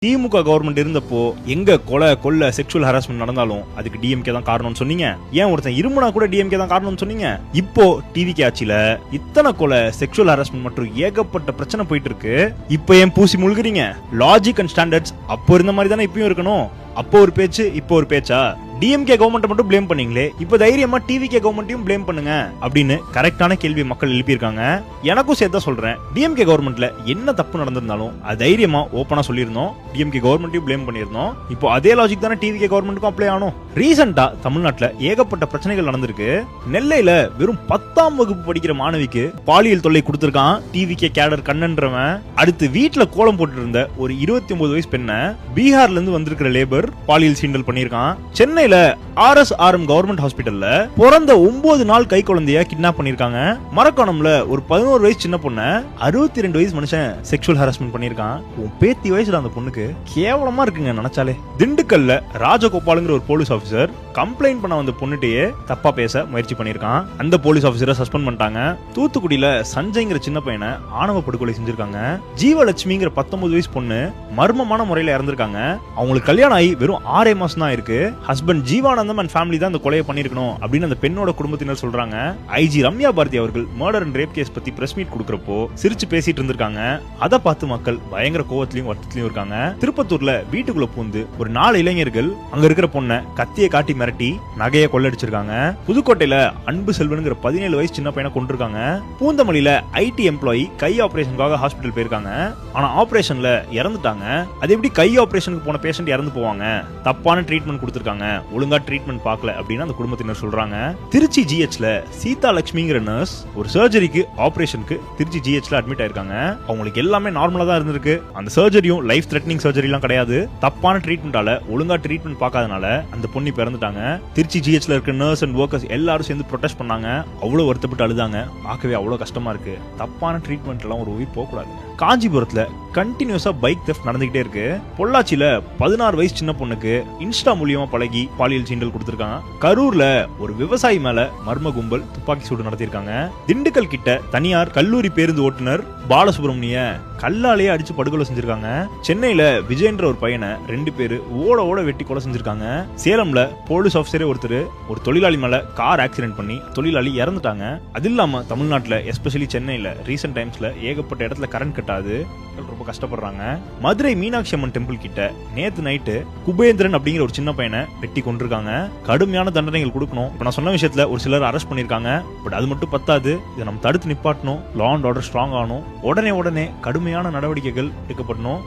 திமுக government இருந்தப்போ எங்க கொலை கொள்ள செக்ஷுவல் ஹராஸ்மெண்ட் நடந்தாலும் அதுக்கு டிஎம்கே தான் காரணம்னு சொன்னீங்க. ஏன் ஒருத்தன் இருமுனா கூட டிஎம்கே தான் காரணம்னு சொன்னீங்க. இப்போ டிவிகே ஆட்சியில இத்தனை கொலை செக்ஷுவல் ஹராஸ்மெண்ட் மற்றும் ஏகப்பட்ட பிரச்சனை போயிட்டு இருக்கு. இப்போ ஏன் பூசி முழுகுறீங்க? லாஜிக் அண்ட் ஸ்டாண்டர்ட்ஸ் அப்போ இருந்த மாதிரி தானே இப்பயும் இருக்கணும். அப்போ ஒரு பேச்சு இப்போ ஒரு பேச்சா? டிஎம்கே கவர்மெண்ட் மட்டும் ப்ளேம் பண்ணீங்களே, இப்போ தைரியமா டிவிகே கவர்மெண்ட்டையும் ப்ளேம் பண்ணுங்க அப்படின்னு கரெக்டான கேள்வி மக்கள் எழுப்பியிருக்காங்க. எனக்கும் சேர்த்தா சொல்றேன், டிஎம்கே கவர்மெண்ட்ல என்ன தப்பு நடந்திருந்தாலும் அது தைரியமா ஓப்பனா சொல்லியிருந்தோம். டிஎம்கே கவர்மெண்ட்டையும் ப்ளேம் பண்ணியிருந்தோம். இப்போ அதே லாஜிக் தானே டிவிகே கவர்மெண்ட்டுக்கும் அப்ளை ஆகணும். ரீசெண்டா தமிழ்நாட்டுல ஏகப்பட்ட பிரச்சனைகள் நடந்திருக்கு. நெல்லையில வெறும் 10ஆம் வகுப்பு படிக்கிற மாணவிக்கு பாலியல் தொல்லை கொடுத்திருக்கான் டிவிகே கேடர் கண்ணன்றவன். அடுத்து வீட்டுல கோலம் போட்டு இருந்த ஒரு 29 வயசு பெண்ணை பீகார்ல இருந்து வந்திருக்கிற லேபர் பாலியல் சீண்டல் பண்ணிருக்கான். சென்னை RSRM கவர்மெண்ட் ஹாஸ்பிடல்ல பிறந்த 9 நாள் கை குழந்தைய கிட்னாப் பண்ணிருக்காங்க. மரக்காணம்ல ஒரு 11 வயசு சின்ன பொண்ண 62 வயசு மனுஷன் செக்ஷுவல் ஹராஸ்மெண்ட் பண்ணிருக்கான். உன் பேத்தி வயசுல அந்த பொண்ணுக்கு கேவலமா இருக்குங்க நினைச்சாலே. திண்டுக்கல்ல ராஜகோபாலுங்கிற ஒரு போலீஸ் ஆபீசர் கம்ப்ளைண்ட் பண்ண வந்த பொண்ணுகிட்டயே தப்பா பேச முயற்சி பண்ணிருக்கான். அந்த போலீஸ் ஆபீசரை சஸ்பெண்ட் பண்ணிட்டாங்க. தூத்துக்குடியில சஞ்சய்ங்கிற சின்ன பையனை ஆணவ படுகொலை செஞ்சிருக்காங்க. ஜீவலட்சுமிங்கிற 19 வயசு பொண்ணு மர்மமான முறையில இறந்திருக்காங்க. அவங்களுக்கு கல்யாணம் ஆகி வெறும் 6 மாசம் தான் இருக்கு. ஹஸ்பண்ட் ஜீவானந்தம் அண்ட் ஃபேமிலி தான் அந்த கொலையை பண்ணிருக்கணும் அப்படின்னு அந்த பெண்ணோட குடும்பத்தினர் சொல்றாங்க. ஐஜி ரம்யா பாரதி அவர்கள் மர்டர் அண்ட் ரேப் கேஸ் பத்தி பிரஸ் மீட் கொடுக்கறப்போ சிரிச்சு பேசிட்டு இருந்திருக்காங்க. அதை பார்த்து மக்கள் பயங்கர கோவத்திலையும் வருத்தத்திலையும் இருக்காங்க. திருப்பத்தூர்ல வீட்டுக்குள்ள பூந்து ஒரு 4 இளைஞர்கள் அங்க இருக்கிற பொண்ணை கத்தியை காட்டி மிரட்டி நகையை கொள்ளடிச்சிருக்காங்க. புதுக்கோட்டையில அன்பு செல்வனுங்கிற 17 வயசு சின்ன பையனை கொண்டிருக்காங்க. பூந்தமல்லியில ஐடி எம்ப்ளாயி கை ஆபரேஷனுக்காக ஹாஸ்பிட்டல் போயிருக்காங்க. ஆனா ஆபரேஷன்ல இறந்துட்டாங்க. அது எப்படி கை ஆபரேஷனுக்கு போன பேஷண்ட் இறந்து போவாங்க? தப்பான ட்ரீட்மெண்ட் கொடுத்திருக்காங்க, ஒழுங்கா ட்ரீட்மெண்ட் பார்க்கல அப்படின்னு அந்த குடும்பத்தினர் சொல்றாங்க. திருச்சி ஜிஹெச்ல சீதா லட்சுமிங்கிற நர்ஸ் ஒரு சர்ஜரிக்கு ஆபரேஷனுக்கு திருச்சி ஜிஹெச்ல அட்மிட் ஆயிருக்காங்க. அவங்களுக்கு எல்லாமே நார்மலா தான் இருந்திருக்கு. அந்த சர்ஜரியும் லைஃப் த்ரெட்னிங் சர்ஜரி எல்லாம் கிடையாது. தப்பான ட்ரீட்மெண்டால ஒழுங்கா ட்ரீட்மெண்ட் பார்க்காதனால அந்த பொண்ணு பிறந்துட்டாங்க. திருச்சி ஜிஹெச்ல இருக்க நர்ஸ் அண்ட் ஒர்க்கர்ஸ் எல்லாரும் சேர்ந்து ப்ரொடெஸ்ட் பண்ணாங்க. அவ்வளவு வருத்தப்பட்டு அழுதாங்க. பார்க்கவே அவ்வளவு கஷ்டமா இருக்கு. தப்பான ட்ரீட்மெண்ட் எல்லாம் ஒரு உயிர் போக கூடாது. காஞ்சிபுரத்துல கண்டினியூஸா பைக் தெஃப்ட் நடந்துகிட்டே இருக்கு. பொள்ளாச்சியில 16 வயசு சின்ன பொண்ணுக்கு இன்ஸ்டா மூலியமா பழகி பாலியல் சீண்டல் கொடுத்திருக்காங்க. கரூர்ல ஒரு விவசாயி மேல மர்ம கும்பல் துப்பாக்கி சூடு நடத்திருக்காங்க. திண்டுக்கல் கிட்ட தனியார் கல்லூரி பேருந்து ஓட்டுநர் பாலசுப்ரமணிய கல்லாலேயே அடிச்சு படுகொலை செஞ்சிருக்காங்க. சென்னையில விஜயன்ற ஒரு பையனை 2 பேரு ஓட ஓட வெட்டி கொலை செஞ்சிருக்காங்க. சேலம்ல போலீஸ் ஆபீசரே ஒருத்தர் ஒரு தொழிலாளி மேல கார் ஆக்சிடென்ட் பண்ணி தொழிலாளி இறந்துட்டாங்க. அது இல்லாம தமிழ்நாட்டுல எஸ்பெஷலி சென்னையில ரீசென்ட் டைம்ஸ்ல ஏகப்பட்ட இடத்துல கரண்ட் கட்டாது, ரொம்ப கஷ்டப்படுறாங்க. மதுரை மீனாட்சி அம்மன் டெம்பிள் கிட்ட நேத்து நைட்டு குபேந்திரன் அப்படிங்கிற ஒரு சின்ன பையனை வெட்டி கொண்டிருக்காங்க. கடுமையான தண்டனைகள் கொடுக்கணும். இப்ப நான் சொன்ன விஷயத்துல ஒரு சிலர் அரெஸ்ட் பண்ணிருக்காங்க. பட் அது மட்டும் பத்தாது, இதை நம்ம தடுத்து நிப்பாட்டணும். லா அண்ட் ஆர்டர் ஸ்ட்ராங் ஆகணும். உடனே கடுமையான நடவடிக்கைகள் எடுக்கப்படணும்.